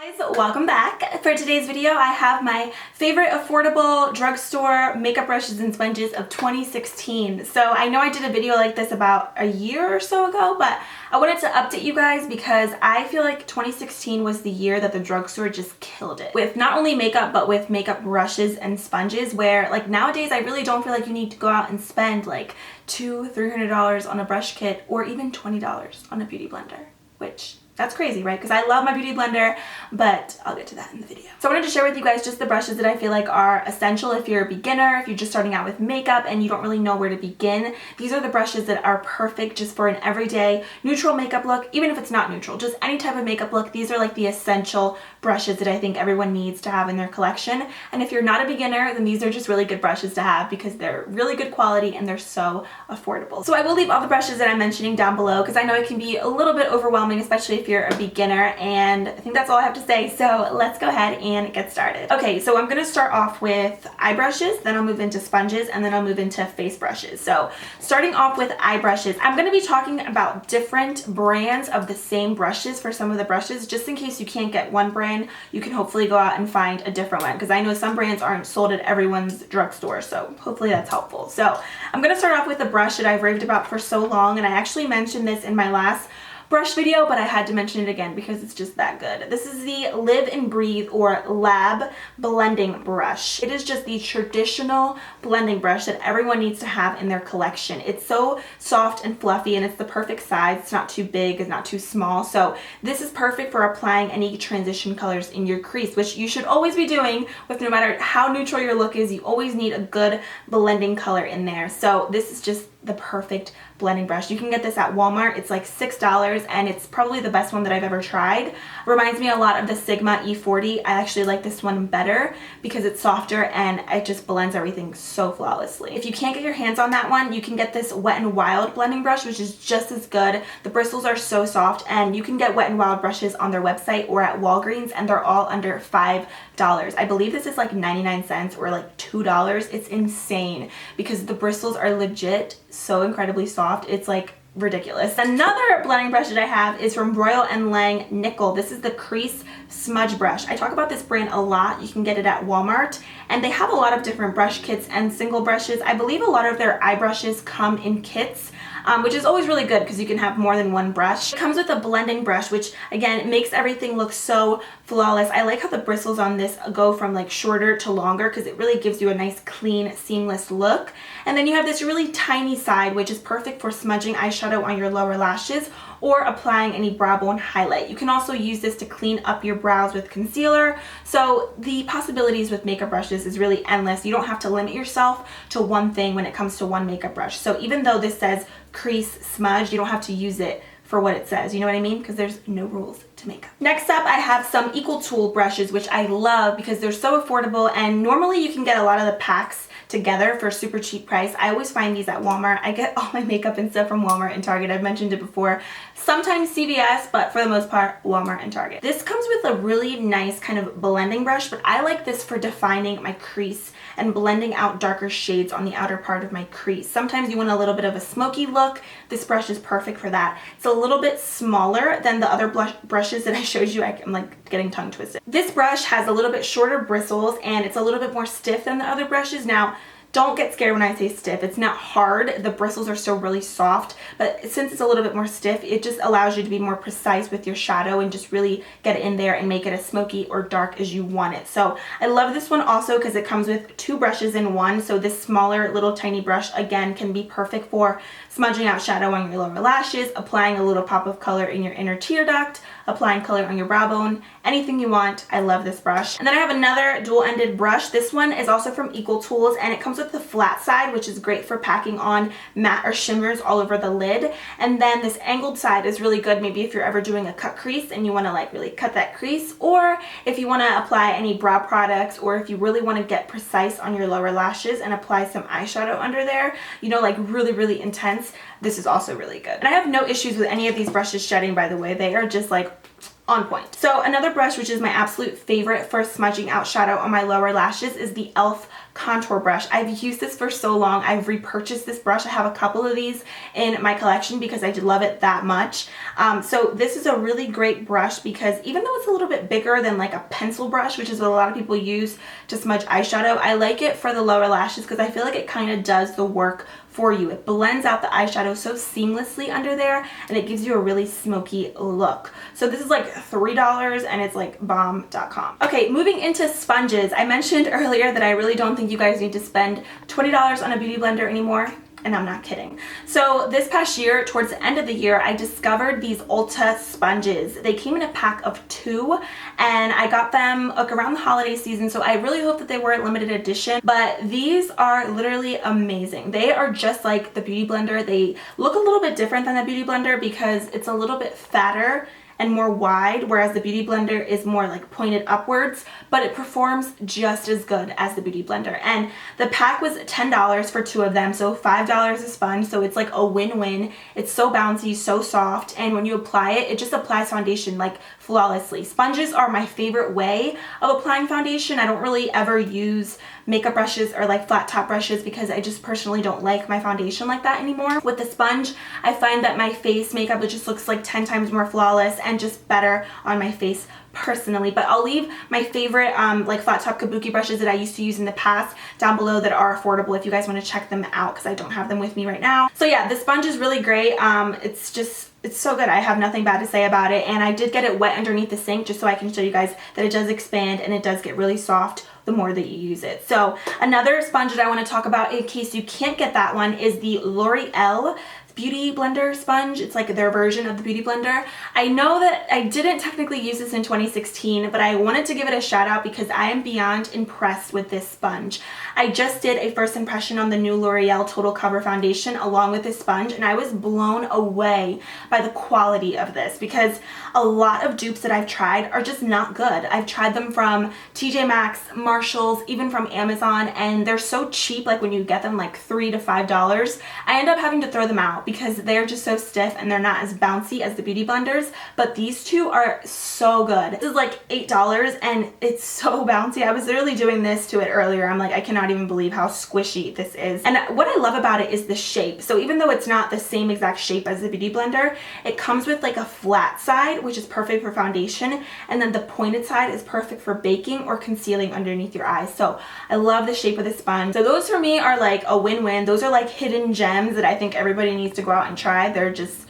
Guys, welcome back. For today's video, I have my favorite affordable drugstore makeup brushes and sponges of 2016. So I know I did a video like this about a year or so ago, but I wanted to update you guys because I feel like 2016 was the year that the drugstore just killed it. With not only makeup, but with makeup brushes and sponges, where like nowadays I really don't feel like you need to go out and spend like $200-300 on a brush kit or even $20 on a beauty blender, which that's crazy, right? Because I love my beauty blender, but I'll get to that in the video. So I wanted to share with you guys just the brushes that I feel like are essential if you're a beginner, if you're just starting out with makeup and you don't really know where to begin. These are the brushes that are perfect just for an everyday neutral makeup look, even if it's not neutral, just any type of makeup look. These are like the essential brushes that I think everyone needs to have in their collection. And if you're not a beginner, then these are just really good brushes to have because they're really good quality and they're so affordable. So I will leave all the brushes that I'm mentioning down below because I know it can be a little bit overwhelming, especially if you're a beginner, and I think that's all I have to say. So let's go ahead and get started. Okay, so I'm gonna start off with eye brushes, then I'll move into sponges, and then I'll move into face brushes. So starting off with eye brushes, I'm gonna be talking about different brands of the same brushes for some of the brushes, just in case you can't get one brand, you can hopefully go out and find a different one, because I know some brands aren't sold at everyone's drugstore, so hopefully that's helpful. So I'm gonna start off with a brush that I've raved about for so long, and I actually mentioned this in my last brush video, but I had to mention it again because it's just that good. This is the Live and Breathe or Lab blending brush. It is just the traditional blending brush that everyone needs to have in their collection. It's so soft and fluffy and it's the perfect size. It's not too big, it's not too small. So this is perfect for applying any transition colors in your crease, which you should always be doing with no matter how neutral your look is. You always need a good blending color in there. So this is just the perfect blending brush. You can get this at Walmart. It's like $6 and it's probably the best one that I've ever tried. Reminds me a lot of the Sigma E40. I actually like this one better because it's softer and it just blends everything so flawlessly. If you can't get your hands on that one, you can get this Wet n Wild blending brush, which is just as good. The bristles are so soft, and you can get Wet n Wild brushes on their website or at Walgreens, and they're all under $5. I believe this is like 99 cents or like $2. It's insane because the bristles are legit so incredibly soft. It's like ridiculous. Another blending brush that I have is from Royal & Lang Nickel. This is the Crease Smudge brush. I talk about this brand a lot. You can get it at Walmart, and they have a lot of different brush kits and single brushes. I believe a lot of their eye brushes come in kits, which is always really good because you can have more than one brush. It comes with a blending brush, which again makes everything look so flawless. I like how the bristles on this go from like shorter to longer because it really gives you a nice clean seamless look. And then you have this really tiny side, which is perfect for smudging eyeshadow on your lower lashes or applying any brow bone highlight. You can also use this to clean up your brows with concealer. So the possibilities with makeup brushes is really endless. You don't have to limit yourself to one thing when it comes to one makeup brush. So even though this says Crease Smudge, you don't have to use it for what it says, you know what I mean? Because there's no rules to makeup. Next up, I have some Equal Tool brushes, which I love because they're so affordable, and normally you can get a lot of the packs together for a super cheap price. I always find these at Walmart. I get all my makeup and stuff from Walmart and Target. I've mentioned it before. Sometimes CVS, but for the most part, Walmart and Target. This comes with a really nice kind of blending brush, but I like this for defining my crease and blending out darker shades on the outer part of my crease. Sometimes you want a little bit of a smoky look. This brush is perfect for that. It's a little bit smaller than the other brushes that I showed you. I'm like getting tongue twisted. This brush has a little bit shorter bristles and it's a little bit more stiff than the other brushes. Now, don't get scared when I say stiff. It's not hard. The bristles are still really soft, but since it's a little bit more stiff, it just allows you to be more precise with your shadow and just really get it in there and make it as smoky or dark as you want it. So I love this one also because it comes with two brushes in one. So this smaller little tiny brush again can be perfect for smudging out shadow on your lower lashes, applying a little pop of color in your inner tear duct, applying color on your brow bone, anything you want. I love this brush. And then I have another dual-ended brush. This one is also from Equal Tools, and it comes with the flat side, which is great for packing on matte or shimmers all over the lid. And then this angled side is really good maybe if you're ever doing a cut crease and you want to like really cut that crease, or if you want to apply any brow products, or if you really want to get precise on your lower lashes and apply some eyeshadow under there, you know, like really intense. This is also really good. And I have no issues with any of these brushes shedding, by the way. They are just like on point. So another brush, which is my absolute favorite for smudging out shadow on my lower lashes, is the e.l.f. contour brush. I've used this for so long. I've repurchased this brush. I have a couple of these in my collection because I did love it that much. So this is a really great brush because even though it's a little bit bigger than like a pencil brush, which is what a lot of people use to smudge eyeshadow, I like it for the lower lashes because I feel like it kind of does the work for you. It blends out the eyeshadow so seamlessly under there, and it gives you a really smoky look. So this is like $3 and it's like bomb.com. Okay, moving into sponges. I mentioned earlier that I really don't think you guys need to spend $20 on a beauty blender anymore. And I'm not kidding. So this past year, towards the end of the year, I discovered these Ulta sponges. They came in a pack of 2 and I got them like around the holiday season, so I really hope that they were limited edition, but these are literally amazing. They are just like the beauty blender. They look a little bit different than the beauty blender because it's a little bit fatter and more wide, whereas the beauty blender is more like pointed upwards, but it performs just as good as the beauty blender. And the pack was $10 for 2 of them, so $5 a sponge, so it's like a win-win. It's so bouncy, so soft, and when you apply it, it just applies foundation like flawlessly. Sponges are my favorite way of applying foundation. I don't really ever use makeup brushes or like flat top brushes because I just personally don't like my foundation like that anymore. With the sponge, I find that my face makeup, it just looks like 10 times more flawless and just better on my face personally. But I'll leave my favorite like flat top kabuki brushes that I used to use in the past down below that are affordable if you guys want to check them out because I don't have them with me right now. So yeah, the sponge is really great. It's so good. I have nothing bad to say about it, and I did get it wet underneath the sink just so I can show you guys that it does expand and it does get really soft the more that you use it. So another sponge that I want to talk about in case you can't get that one is the L'Oreal Beauty Blender sponge. It's like their version of the Beauty Blender. I know that I didn't technically use this in 2016, but I wanted to give it a shout out because I am beyond impressed with this sponge. I just did a first impression on the new L'Oreal Total Cover Foundation along with this sponge, and I was blown away by the quality of this because a lot of dupes that I've tried are just not good. I've tried them from TJ Maxx, Marshalls, even from Amazon, and they're so cheap, like when you get them like $3 to $5. I end up having to throw them out because they're just so stiff and they're not as bouncy as the beauty blenders, but these two are so good. This is like $8 and it's so bouncy. I was literally doing this to it earlier. I'm like, I cannot even believe how squishy this is. And what I love about it is the shape. So even though it's not the same exact shape as the beauty blender, it comes with like a flat side, which is perfect for foundation, and then the pointed side is perfect for baking or concealing underneath your eyes. So I love the shape of the sponge. So those for me are like a win-win. Those are like hidden gems that I think everybody needs to go out and try. They're just,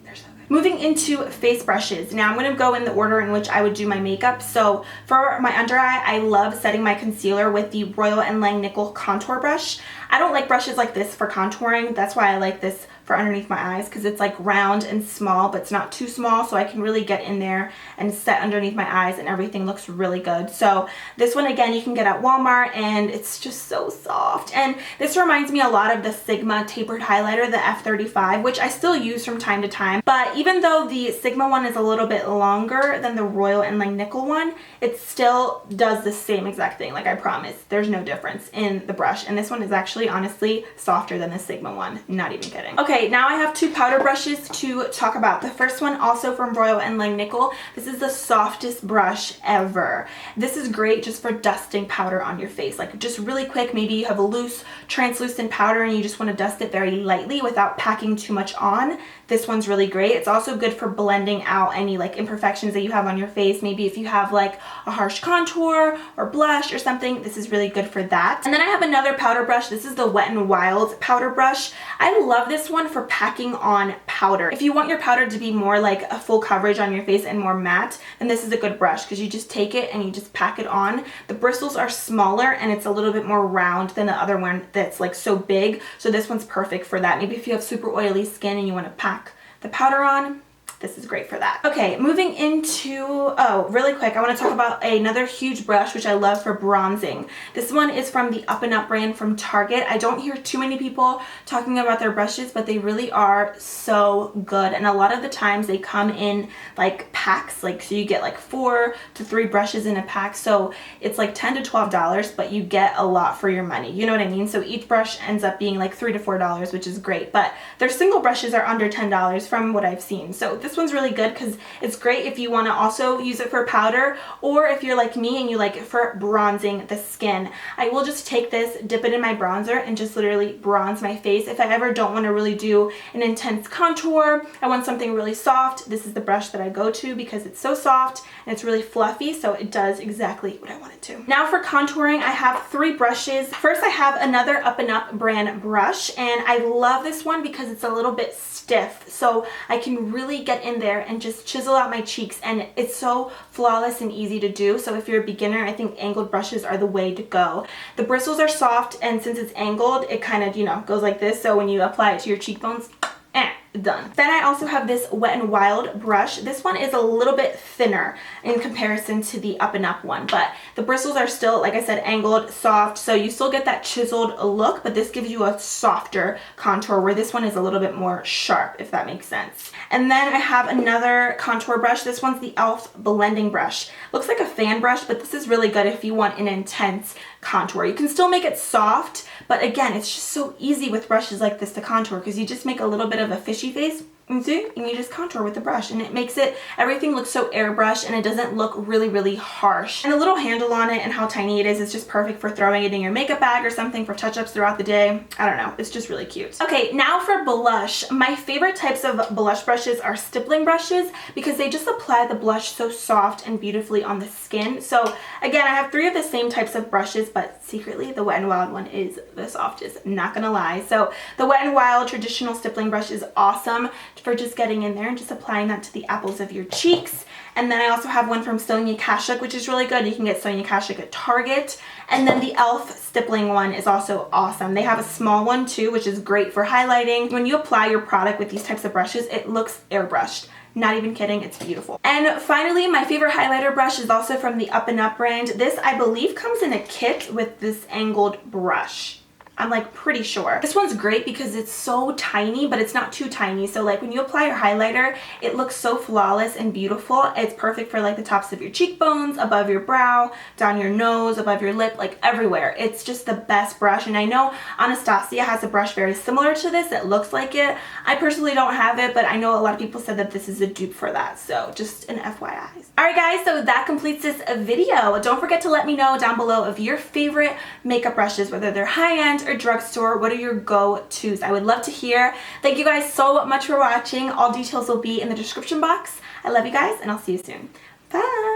they're so good. Moving into face brushes. Now I'm going to go in the order in which I would do my makeup. So for my under eye, I love setting my concealer with the Royal & Langnickel contour brush. I don't like brushes like this for contouring. That's why I like this for underneath my eyes, because it's like round and small, but it's not too small, so I can really get in there and set underneath my eyes and everything looks really good. So this one, again, you can get at Walmart and it's just so soft. And this reminds me a lot of the Sigma tapered highlighter, the F35, which I still use from time to time. But even though the Sigma one is a little bit longer than the Royal & Langnickel one, it still does the same exact thing. Like, I promise, there's no difference in the brush. And this one is actually honestly softer than the Sigma one. Not even kidding. Okay, now I have 2 powder brushes to talk about. The first one, also from Royal & Langnickel. This is the softest brush ever. This is great just for dusting powder on your face. Like, just really quick, maybe you have a loose translucent powder and you just want to dust it very lightly without packing too much on. This one's really great. It's also good for blending out any like imperfections that you have on your face. Maybe if you have like a harsh contour or blush or something, this is really good for that. And then I have another powder brush. This is the Wet n Wild powder brush. I love this one for packing on powder. If you want your powder to be more like a full coverage on your face and more matte, then this is a good brush because you just take it and you just pack it on. The bristles are smaller and it's a little bit more round than the other one that's like so big. So this one's perfect for that. Maybe if you have super oily skin and you want to pack the powder on, this is great for that. Okay, moving into, oh, really quick, I want to talk about another huge brush which I love for bronzing. This one is from the Up and Up brand from Target. I don't hear too many people talking about their brushes, but they really are so good. And a lot of the times they come in like packs, like so you get like 4 to 3 brushes in a pack. So it's like $10 to $12, but you get a lot for your money. You know what I mean? So each brush ends up being like $3 to $4, which is great. But their single brushes are under $10 from what I've seen. So this this one's really good because it's great if you want to also use it for powder, or if you're like me and you like it for bronzing the skin. I will just take this, dip it in my bronzer, and just literally bronze my face. If I ever don't want to really do an intense contour, I want something really soft, this is the brush that I go to because it's so soft and it's really fluffy, so it does exactly what I want it to. Now for contouring, I have 3 brushes. First, I have another Up and Up brand brush, and I love this one because it's a little bit stiff, so I can really get in there and just chisel out my cheeks, and it's so flawless and easy to do. So if you're a beginner, I think angled brushes are the way to go. The bristles are soft, and since it's angled, it kind of, you know, goes like this, so when you apply it to your cheekbones, done. Then I also have this Wet n Wild brush. This one is a little bit thinner in comparison to the Up and Up one, but the bristles are still, like I said, angled, soft, so you still get that chiseled look, but this gives you a softer contour, where this one is a little bit more sharp, if that makes sense. And then I have another contour brush. This one's the e.l.f. blending brush. Looks like a fan brush, but this is really good if you want an intense contour. You can still make it soft, but again, it's just so easy with brushes like this to contour because you just make a little bit of a fishy face, and you just contour with the brush, and it makes it, everything looks so airbrushed, and it doesn't look really, really harsh. And the little handle on it and how tiny it is just perfect for throwing it in your makeup bag or something for touch-ups throughout the day. I don't know, it's just really cute. Okay, now for blush. My favorite types of blush brushes are stippling brushes because they just apply the blush so soft and beautifully on the skin. So again, I have 3 of the same types of brushes, but secretly the Wet n Wild one is the softest, not gonna lie. So the Wet n Wild traditional stippling brush is awesome for just getting in there and just applying that to the apples of your cheeks. And then I also have one from Sonia Kashuk, which is really good. You can get Sonia Kashuk at Target. And then the e.l.f. stippling one is also awesome. They have a small one too, which is great for highlighting. When you apply your product with these types of brushes, it looks airbrushed. Not even kidding, it's beautiful. And finally, my favorite highlighter brush is also from the Up and Up brand. This, I believe, comes in a kit with this angled brush. I'm like pretty sure. This one's great because it's so tiny, but it's not too tiny. So like when you apply your highlighter, it looks so flawless and beautiful. It's perfect for like the tops of your cheekbones, above your brow, down your nose, above your lip, like everywhere. It's just the best brush. And I know Anastasia has a brush very similar to this that looks like it. I personally don't have it, but I know a lot of people said that this is a dupe for that. So just an FYI. Alright guys, so that completes this video. Don't forget to let me know down below of your favorite makeup brushes, whether they're high-end or drugstore. What are your go-tos? I would love to hear. Thank you guys so much for watching. All details will be in the description box. I love you guys, and I'll see you soon. Bye!